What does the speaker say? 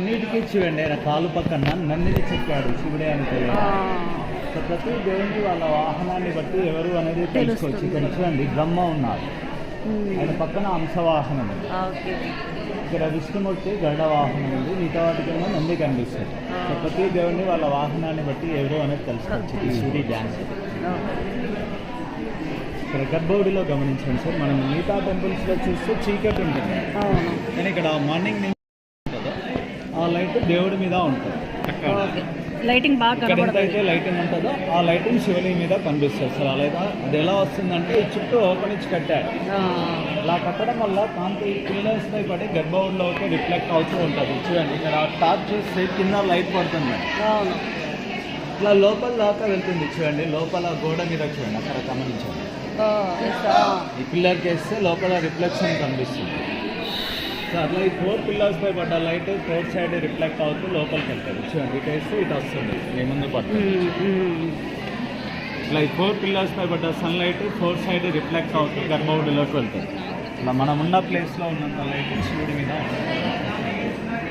అన్నిటికీ చూడండి ఆయన కాలు పక్కన నందిని చెప్పాడు శివుడే అని తెలియదు. సో ప్రతి దేవునికి వాళ్ళ వాహనాన్ని బట్టి ఎవరు అనేది తెలుసుకోవచ్చు. ఇక్కడ చూడండి బ్రహ్మ ఉన్నారు, ఆయన పక్కన హంసవాహనం ఉంది. ఇక్కడ విష్ణుమూర్తి గరుడ వాహనం ఉంది, మిగతా వాటికేమో నంది కనిపిస్తుంది. సో ప్రతి దేవుడిని వాళ్ళ వాహనాన్ని బట్టి ఎవరు అనేది తెలుసుకోవచ్చు. ఈ సూర్య డ్యాన్స్ ఇక్కడ గర్భగుడిలో గమనించండి సార్. మనం మిగతా టెంపుల్స్లో చూస్తే చీకటి ఉంటుంది, కానీ ఇక్కడ మార్నింగ్ నుంచి ఆ లైట్ దేవుడి మీద ఉంటుంది. లైటింగ్ బాగా ఎక్కడైతే లైటింగ్ ఉంటుందో ఆ లైటింగ్ శివలింగం మీద కనిపిస్తుంది సార్. అలాగా అది ఎలా వస్తుందంటే ఈ చుట్టూ ఓపెన్ ఇచ్చి కట్టాడు. అలా కట్టడం వల్ల కాంతి పిల్లర్స్ పై పడి గర్భగుడిలోకి రిఫ్లెక్ట్ అవుతూ ఉంటుంది. చూడండి ఇక్కడ టాప్ చూస్తే కింద లైట్ పడుతుంది, ఇట్లా లోపల దాకా వెళ్తుంది. చూడండి లోపల గోడ మీద చూడండి, అక్కడ గమనించండి. ఈ పిల్లర్కి వేస్తే లోపల రిఫ్లెక్షన్ కనిపిస్తుంది. సో అట్లా ఈ 4 పిల్లర్స్ పై పడ్డ లైట్ 4 సైడ్ రిఫ్లెక్ట్ అవుతూ లోపలికి వెళ్తుంది. చూడండి ఇటు వేస్తే ఇటు వస్తుంది, మీ ముందు పడుతుంది. ఇట్లా ఈ 4 పిల్లర్స్ పై పడ్డ సన్లైట్ 4 సైడ్ రిఫ్లెక్ట్ అవుతూ గర్భగుడిలోకి వెళ్తుంది. ఇలా మనం ఉన్న ప్లేస్లో ఉన్నంత లైట్ శివుడి మీద